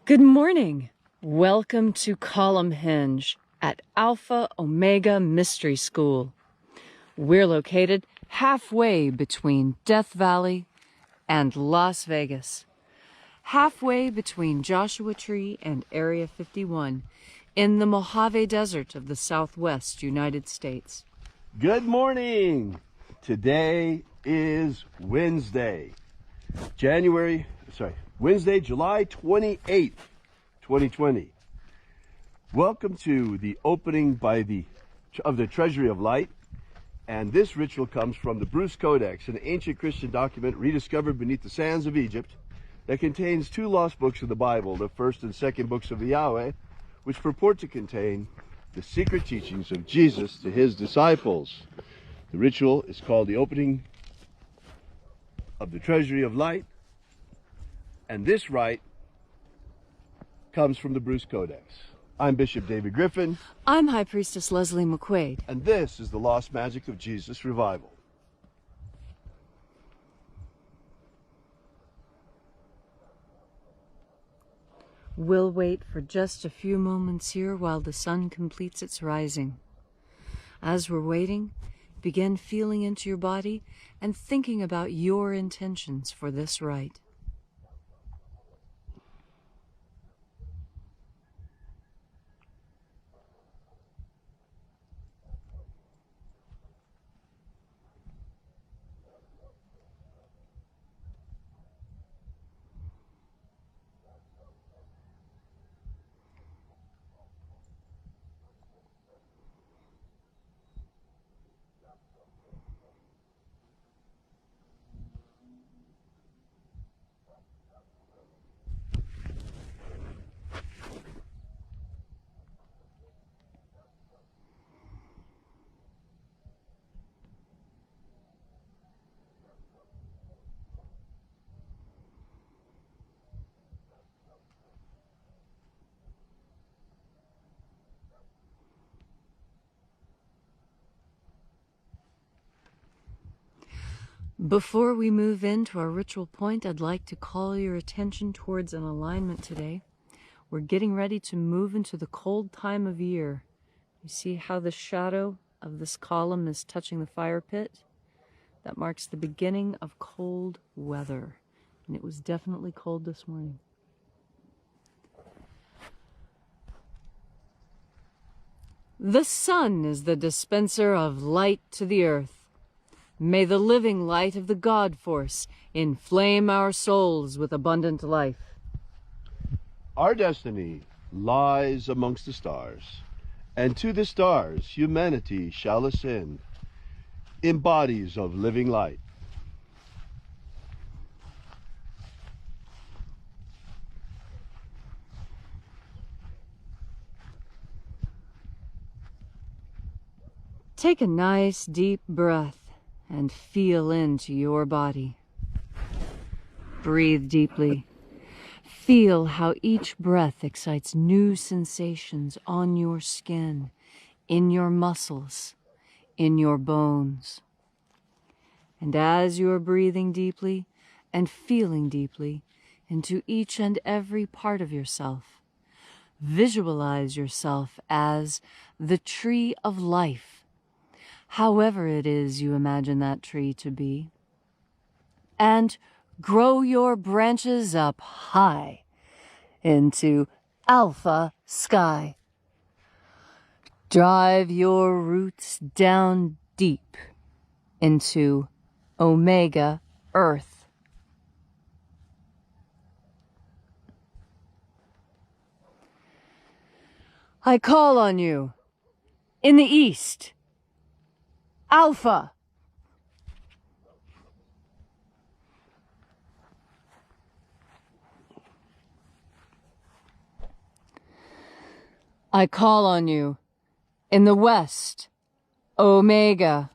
Good morning. Welcome to Column Hinge at Alpha Ωmega Mystery School. We're located halfway between Death Valley and Las Vegas, halfway between Joshua Tree and Area 51 in the Mojave Desert of the Southwest United States. Good morning. Today is Wednesday, July 28th, 2020. Welcome to the opening of the Treasury of Light, and this ritual comes from the Bruce Codex, an ancient Christian document rediscovered beneath the sands of Egypt that contains two lost books of the Bible, the first and second books of the Yahweh, which purport to contain the secret teachings of Jesus to his disciples. The ritual is called the opening of the Treasury of Light, and this rite comes from the Bruce Codex. I'm Bishop David Griffin. I'm High Priestess Leslie McQuade. And this is the Lost Magic of Jesus Revival. We'll wait for just a few moments here while the sun completes its rising. As we're waiting, begin feeling into your body and thinking about your intentions for this rite. Before we move into our ritual point, I'd like to call your attention towards an alignment today. We're getting ready to move into the cold time of year. You see how the shadow of this column is touching the fire pit? That marks the beginning of cold weather, and it was definitely cold this morning. The sun is the dispenser of light to the earth. May the living light of the God Force inflame our souls with abundant life. Our destiny lies amongst the stars, and to the stars humanity shall ascend in bodies of living light. Take a nice deep breath and feel into your body. Breathe deeply. Feel how each breath excites new sensations on your skin, in your muscles, in your bones. And as you're breathing deeply and feeling deeply into each and every part of yourself, visualize yourself as the tree of life, however it is you imagine that tree to be, and grow your branches up high into alpha sky. Drive your roots down deep into omega earth. I call on you in the east, Alpha. I call on you in the west, Omega.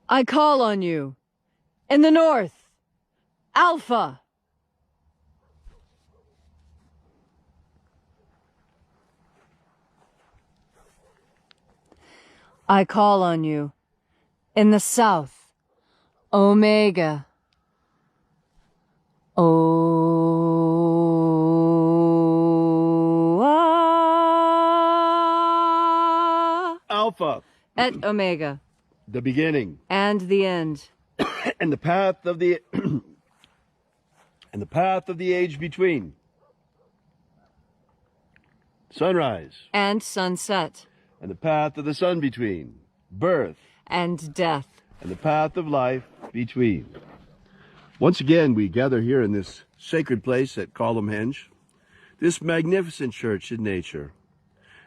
I call on you in the north, Alpha. I call on you In the south, Omega. Alpha, Et Omega. the beginning, And the end. and the path of the and the path of the age between. Sunrise, And sunset. and the path of the sun between. Birth, And death. and the path of life between. Once again, we gather here in this sacred place at Columhenge, this magnificent church in nature.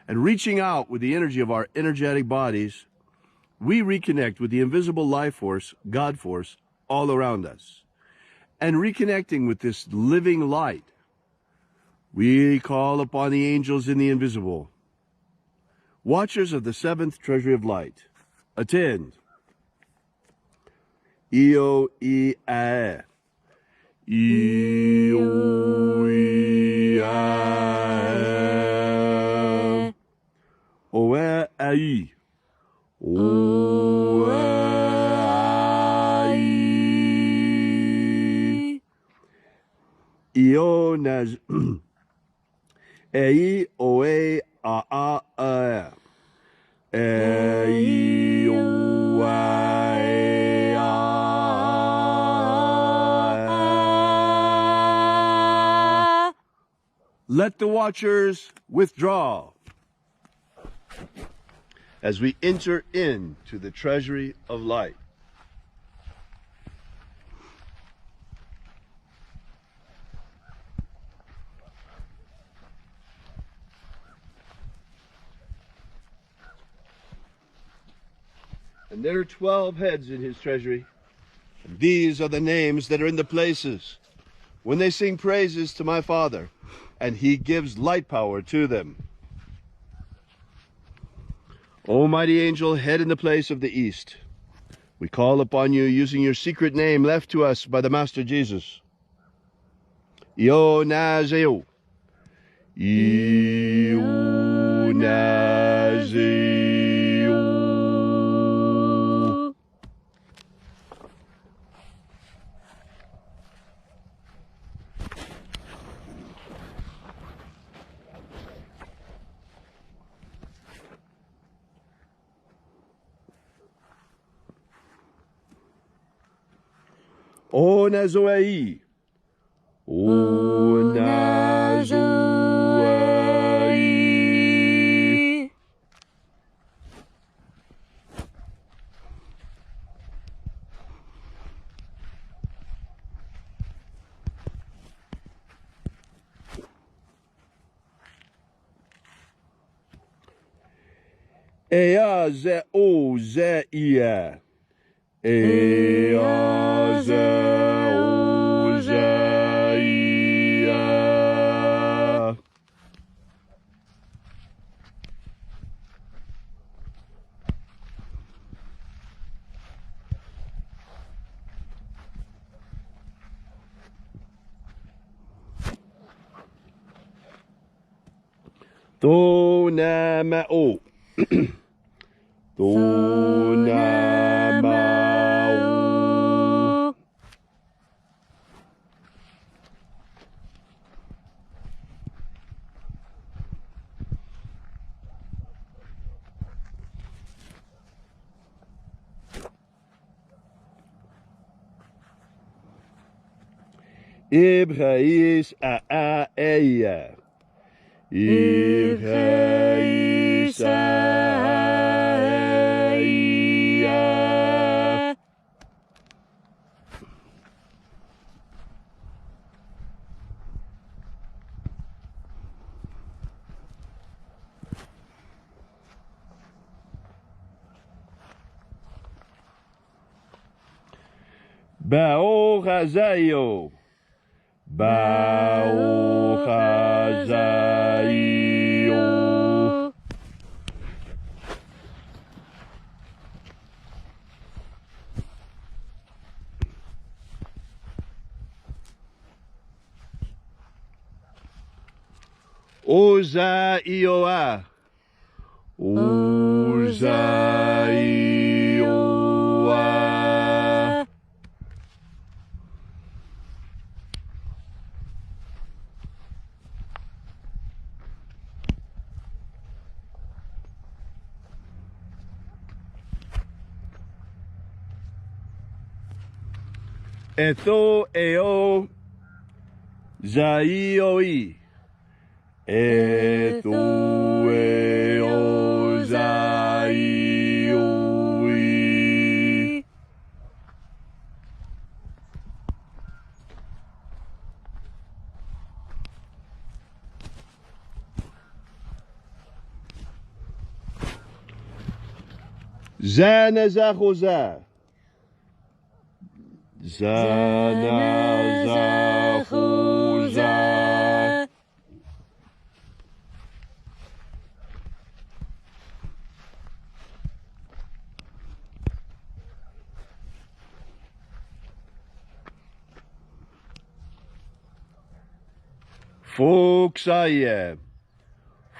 And reaching out with the energy of our energetic bodies, we reconnect with the invisible life force, God force, all around us. And reconnecting with this living light, we call upon the angels in the invisible, watchers of the seventh treasury of light. Attend. Io I A. Io I A. Oe ai. Oe ai. Io nas. Ei oe a a a. Ei o a e a. Let the watchers withdraw as we enter into the treasury of light. And there are 12 heads in his treasury. And these are the names that are in the places when they sing praises to my Father, and he gives light power to them. O mighty angel, head in the place of the east, we call upon you using your secret name left to us by the Master Jesus. Io Nazareth. Io Nazareth. O Nazareth. O Nazareth. Ea ze o ze ia. Ea ze o ze ia. To na ma o. To na ma o. Ibrahis a eia. Ibrahis a eia. Bao Razaio. Bao Razaio. Oza Ioa. Oza Ioa. Etho eo zaioi. Etho eo zaioi. Zanazachoza. Zanazachoza. Fuxaye.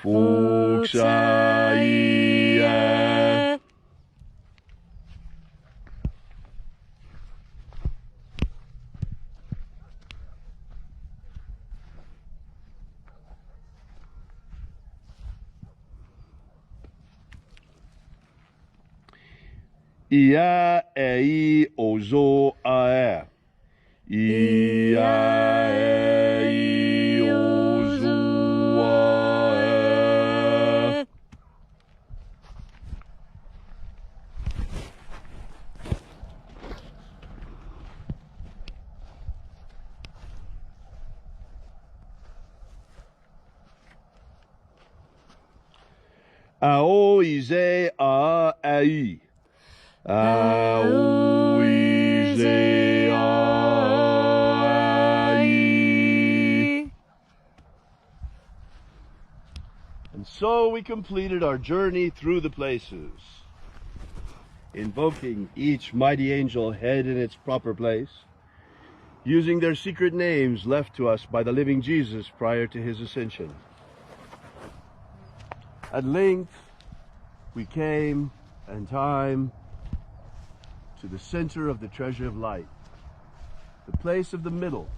Fuxaye. Ia ei ozo ae. Ia ei ozo ae. Ao ize a ai. Ao ize a ai. And so we completed our journey through the places, invoking each mighty angel head in its proper place, using their secret names left to us by the living Jesus prior to his ascension. At length, we came in time to the center of the treasure of light, the place of the middle,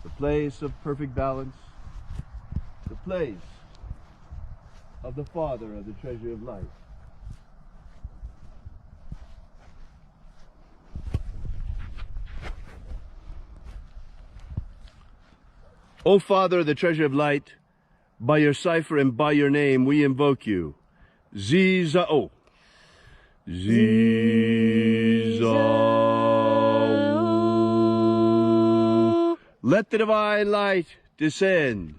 the place of perfect balance, the place of the Father of the treasure of light. O Father of the treasure of light, by your cipher and by your name we invoke you. Zizao. Zizao. Let the divine light descend.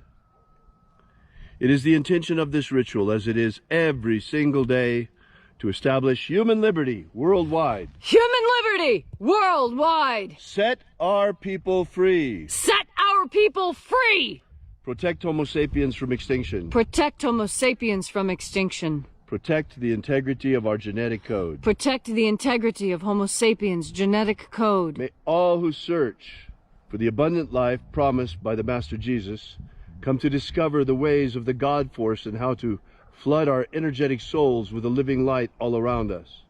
It is the intention of this ritual, as it is every single day, to establish human liberty worldwide. Human liberty worldwide. Set our people free. Set our people free. Protect Homo sapiens from extinction. Protect Homo sapiens from extinction. Protect the integrity of our genetic code. Protect the integrity of Homo sapiens' genetic code. May all who search for the abundant life promised by the Master Jesus come to discover the ways of the God force and how to flood our energetic souls with the living light all around us.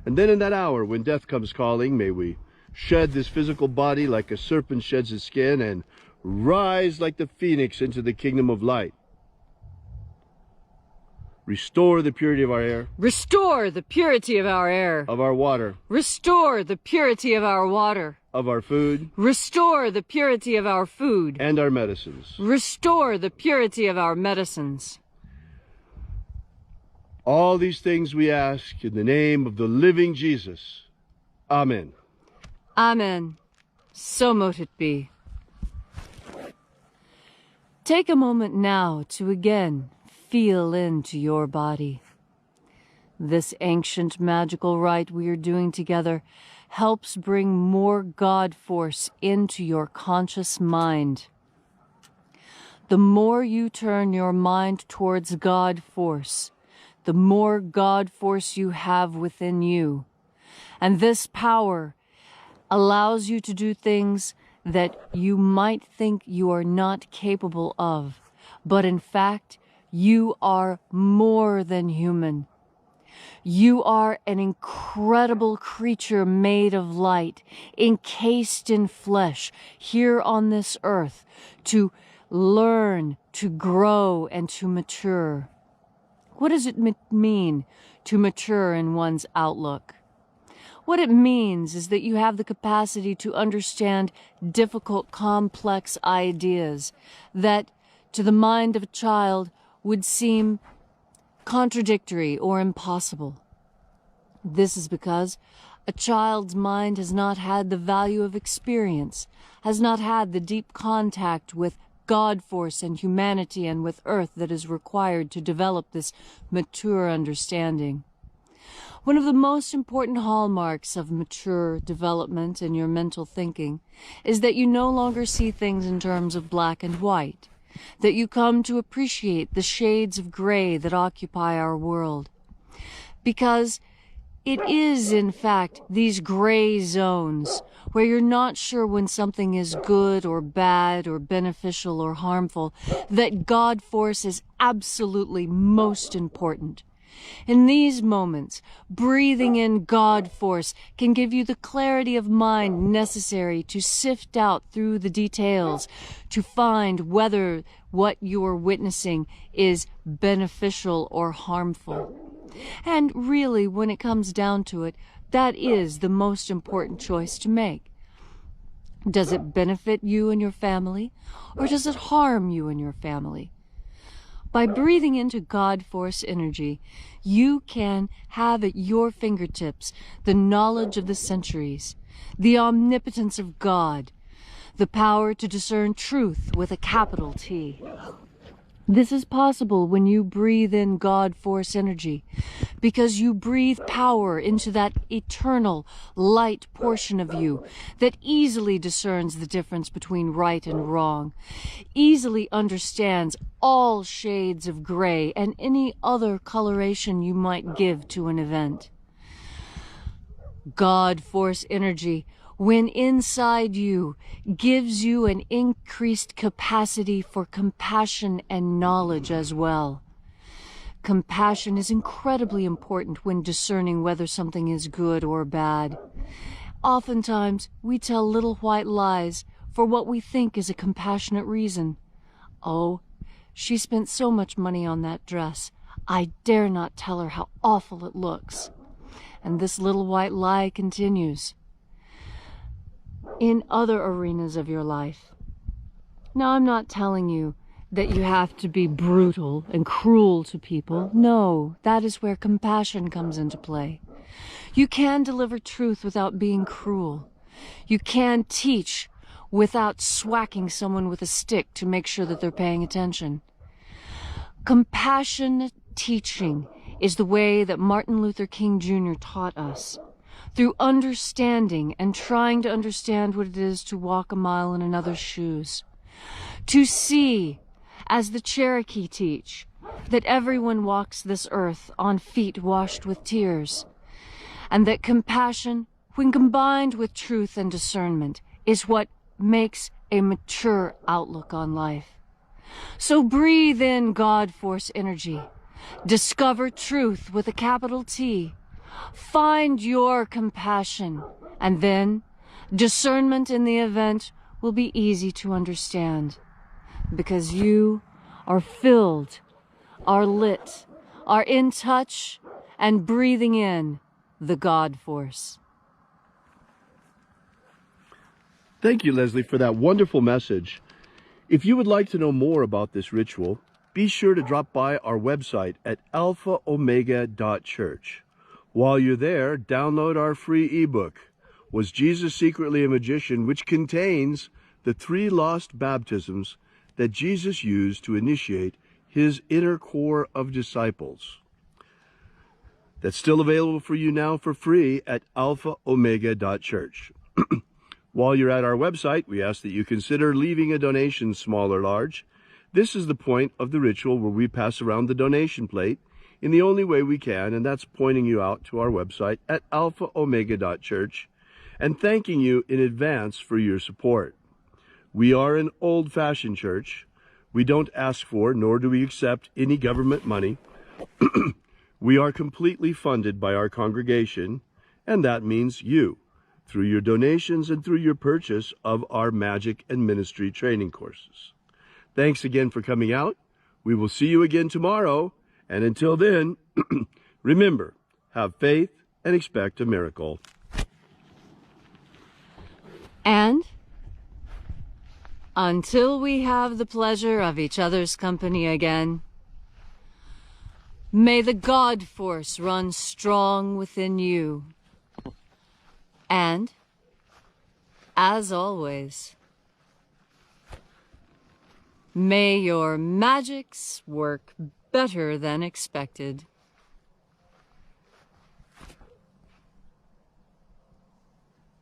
And then in that hour when death comes calling, may we shed this physical body like a serpent sheds its skin and rise like the phoenix into the kingdom of light. Restore the purity of our air. Restore the purity of our air. Of our water. Restore the purity of our water. Of our food. Restore the purity of our food. And our medicines. Restore the purity of our medicines. All these things we ask in the name of the living Jesus. Amen. Amen. So mote it be. Take a moment now to again feel into your body. This ancient magical rite we are doing together helps bring more God force into your conscious mind. The more you turn your mind towards God force, the more God force you have within you. And this power allows you to do things that you might think you are not capable of, but in fact, you are more than human. You are an incredible creature made of light, encased in flesh, here on this earth, to learn, to grow, and to mature. What does it mean to mature in one's outlook? What it means is that you have the capacity to understand difficult, complex ideas that, to the mind of a child, would seem contradictory or impossible. This is because a child's mind has not had the value of experience, has not had the deep contact with God force and humanity and with earth that is required to develop this mature understanding. One of the most important hallmarks of mature development in your mental thinking is that you no longer see things in terms of black and white, that you come to appreciate the shades of gray that occupy our world. Because it is, in fact, these gray zones where you're not sure when something is good or bad or beneficial or harmful that God force is absolutely most important. In these moments, breathing in God force can give you the clarity of mind necessary to sift out through the details, to find whether what you're witnessing is beneficial or harmful. And really, when it comes down to it, that is the most important choice to make. Does it benefit you and your family, or does it harm you and your family? By breathing into God force energy, you can have at your fingertips the knowledge of the centuries, the omnipotence of God, the power to discern truth with a capital T. This is possible when you breathe in God force energy, because you breathe power into that eternal light portion of you that easily discerns the difference between right and wrong, easily understands all shades of gray and any other coloration you might give to an event. God force energy, when inside you, gives you an increased capacity for compassion and knowledge as well. Compassion is incredibly important when discerning whether something is good or bad. Oftentimes, we tell little white lies for what we think is a compassionate reason. Oh, she spent so much money on that dress. I dare not tell her how awful it looks. And this little white lie continues in other arenas of your life. Now, I'm not telling you that you have to be brutal and cruel to people. No, that is where compassion comes into play. You can deliver truth without being cruel. You can teach without swacking someone with a stick to make sure that they're paying attention. Compassionate teaching is the way that Martin Luther King Jr. taught us. Through understanding and trying to understand what it is to walk a mile in another's shoes. To see, as the Cherokee teach, that everyone walks this earth on feet washed with tears, and that compassion, when combined with truth and discernment, is what makes a mature outlook on life. So breathe in God force energy. Discover truth with a capital T. Find your compassion, and then discernment in the event will be easy to understand, because you are filled, are lit, are in touch, and breathing in the God force. Thank you, Leslie, for that wonderful message. If you would like to know more about this ritual, be sure to drop by our website at alphaomega.church. While you're there, download our free ebook, Was Jesus Secretly a Magician?, which contains the 3 lost baptisms that Jesus used to initiate his inner core of disciples. That's still available for you now for free at alphaomega.church. While you're at our website, we ask that you consider leaving a donation, small or large. This is the point of the ritual where we pass around the donation plate in the only way we can, and that's pointing you out to our website at alphaomega.church and thanking you in advance for your support. We are an old-fashioned church. We don't ask for, nor do we accept any government money. We are completely funded by our congregation, and that means you, through your donations and through your purchase of our Magick and Ministry training courses. Thanks again for coming out. We will see you again tomorrow. And until then, remember, have faith and expect a miracle. And until we have the pleasure of each other's company again, may the God Force run strong within you. And, as always, may your magics work better than expected.